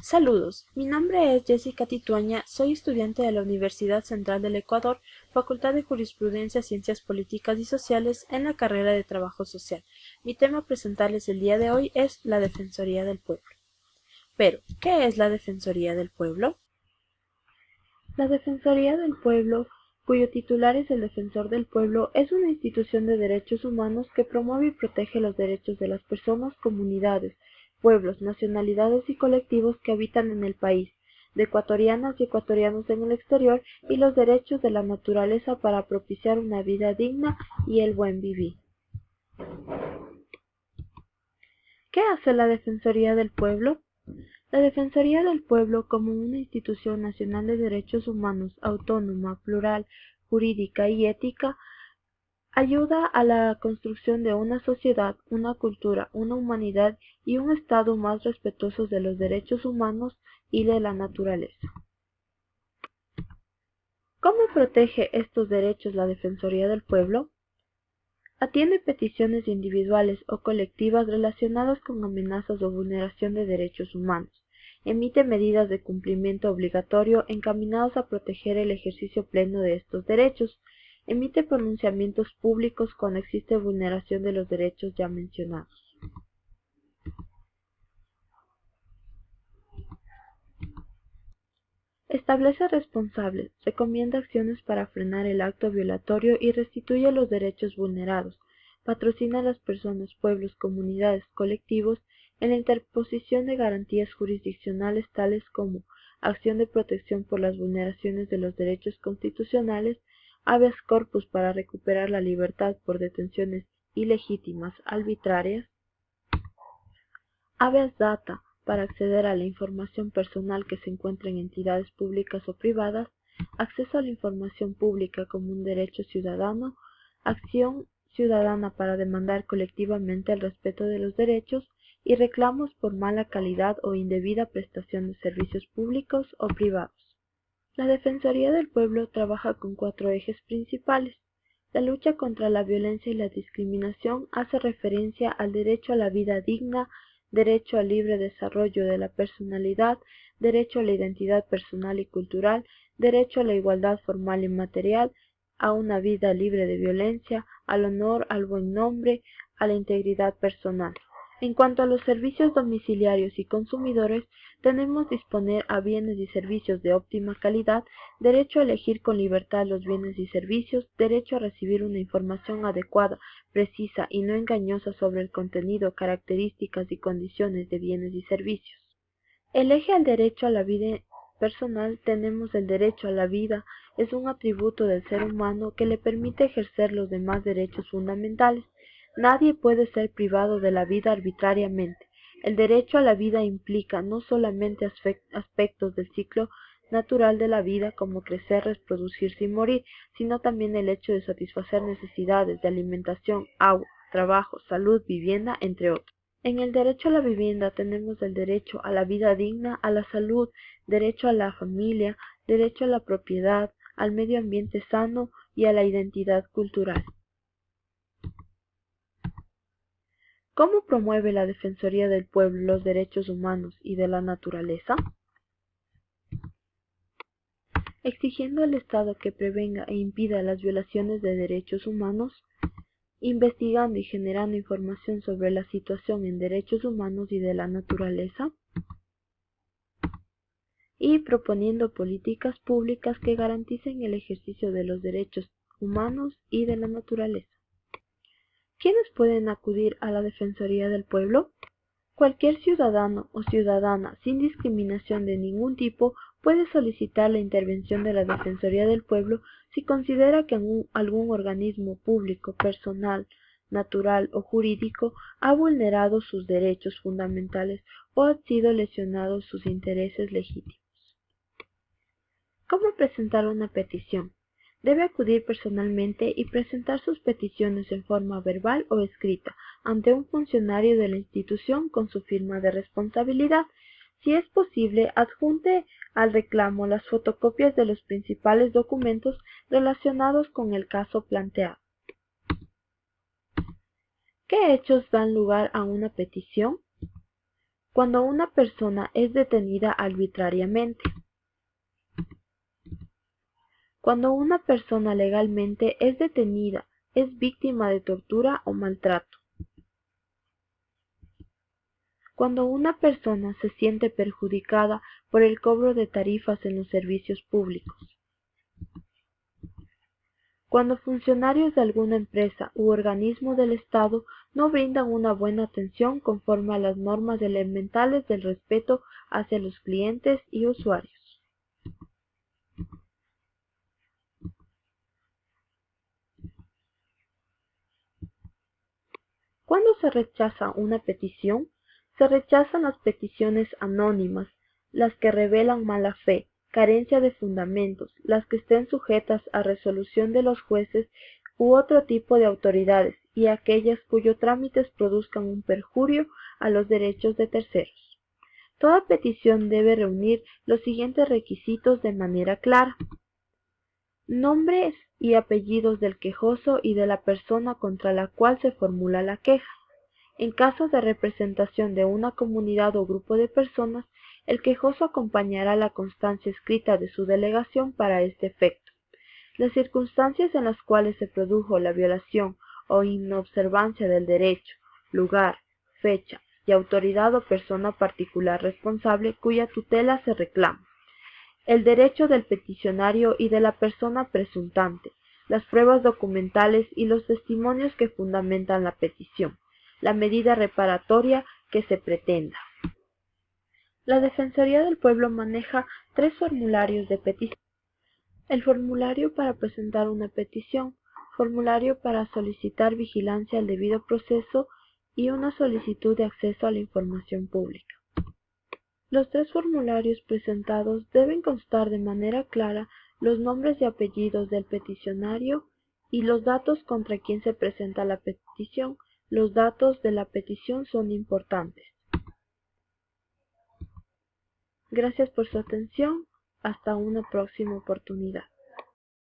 Saludos, mi nombre es Jessica Tituaña, soy estudiante de la Universidad Central del Ecuador, Facultad de Jurisprudencia, Ciencias Políticas y Sociales en la carrera de Trabajo Social. Mi tema a presentarles el día de hoy es la Defensoría del Pueblo. Pero, ¿qué es la Defensoría del Pueblo? La Defensoría del Pueblo, cuyo titular es el Defensor del Pueblo, es una institución de derechos humanos que promueve y protege los derechos de las personas, comunidades, pueblos, nacionalidades y colectivos que habitan en el país, de ecuatorianas y ecuatorianos en el exterior, y los derechos de la naturaleza para propiciar una vida digna y el buen vivir. ¿Qué hace la Defensoría del Pueblo? La Defensoría del Pueblo, como una institución nacional de derechos humanos autónoma, plural, jurídica y ética, ayuda a la construcción de una sociedad, una cultura, una humanidad y un Estado más respetuosos de los derechos humanos y de la naturaleza. ¿Cómo protege estos derechos la Defensoría del Pueblo? Atiende peticiones individuales o colectivas relacionadas con amenazas o vulneración de derechos humanos. Emite medidas de cumplimiento obligatorio encaminadas a proteger el ejercicio pleno de estos derechos. Emite pronunciamientos públicos cuando existe vulneración de los derechos ya mencionados. Establece responsables, recomienda acciones para frenar el acto violatorio y restituye los derechos vulnerados. Patrocina a las personas, pueblos, comunidades, colectivos en la interposición de garantías jurisdiccionales tales como acción de protección por las vulneraciones de los derechos constitucionales, habeas corpus para recuperar la libertad por detenciones ilegítimas, arbitrarias, habeas data para acceder a la información personal que se encuentra en entidades públicas o privadas, acceso a la información pública como un derecho ciudadano, acción ciudadana para demandar colectivamente el respeto de los derechos y reclamos por mala calidad o indebida prestación de servicios públicos o privados. La Defensoría del Pueblo trabaja con 4 ejes principales. La lucha contra la violencia y la discriminación hace referencia al derecho a la vida digna, derecho al libre desarrollo de la personalidad, derecho a la identidad personal y cultural, derecho a la igualdad formal y material, a una vida libre de violencia, al honor, al buen nombre, a la integridad personal. En cuanto a los servicios domiciliarios y consumidores, tenemos disponer a bienes y servicios de óptima calidad, derecho a elegir con libertad los bienes y servicios, derecho a recibir una información adecuada, precisa y no engañosa sobre el contenido, características y condiciones de bienes y servicios. El eje al derecho a la vida personal tenemos el derecho a la vida, es un atributo del ser humano que le permite ejercer los demás derechos fundamentales. Nadie puede ser privado de la vida arbitrariamente. El derecho a la vida implica no solamente aspectos del ciclo natural de la vida como crecer, reproducirse y morir, sino también el hecho de satisfacer necesidades de alimentación, agua, trabajo, salud, vivienda, entre otros. En el derecho a la vivienda tenemos el derecho a la vida digna, a la salud, derecho a la familia, derecho a la propiedad, al medio ambiente sano y a la identidad cultural. ¿Cómo promueve la Defensoría del Pueblo los derechos humanos y de la naturaleza? Exigiendo al Estado que prevenga e impida las violaciones de derechos humanos, investigando y generando información sobre la situación en derechos humanos y de la naturaleza, y proponiendo políticas públicas que garanticen el ejercicio de los derechos humanos y de la naturaleza. ¿Quiénes pueden acudir a la Defensoría del Pueblo? Cualquier ciudadano o ciudadana, sin discriminación de ningún tipo, puede solicitar la intervención de la Defensoría del Pueblo si considera que algún organismo público, personal, natural o jurídico ha vulnerado sus derechos fundamentales o han sido lesionados sus intereses legítimos. ¿Cómo presentar una petición? Debe acudir personalmente y presentar sus peticiones en forma verbal o escrita ante un funcionario de la institución con su firma de responsabilidad. Si es posible, adjunte al reclamo las fotocopias de los principales documentos relacionados con el caso planteado. ¿Qué hechos dan lugar a una petición? Cuando una persona es detenida arbitrariamente. Cuando una persona legalmente es detenida, es víctima de tortura o maltrato. Cuando una persona se siente perjudicada por el cobro de tarifas en los servicios públicos. Cuando funcionarios de alguna empresa u organismo del Estado no brindan una buena atención conforme a las normas elementales del respeto hacia los clientes y usuarios. Cuando se rechaza una petición, se rechazan las peticiones anónimas, las que revelan mala fe, carencia de fundamentos, las que estén sujetas a resolución de los jueces u otro tipo de autoridades, y aquellas cuyos trámites produzcan un perjurio a los derechos de terceros. Toda petición debe reunir los siguientes requisitos de manera clara: nombres y apellidos del quejoso y de la persona contra la cual se formula la queja. En caso de representación de una comunidad o grupo de personas, el quejoso acompañará la constancia escrita de su delegación para este efecto. Las circunstancias en las cuales se produjo la violación o inobservancia del derecho, lugar, fecha y autoridad o persona particular responsable cuya tutela se reclama. El derecho del peticionario y de la persona presuntante, las pruebas documentales y los testimonios que fundamentan la petición, la medida reparatoria que se pretenda. La Defensoría del Pueblo maneja 3 formularios de petición: el formulario para presentar una petición, formulario para solicitar vigilancia al debido proceso y una solicitud de acceso a la información pública. Los 3 formularios presentados deben constar de manera clara los nombres y apellidos del peticionario y los datos contra quien se presenta la petición. Los datos de la petición son importantes. Gracias por su atención. Hasta una próxima oportunidad.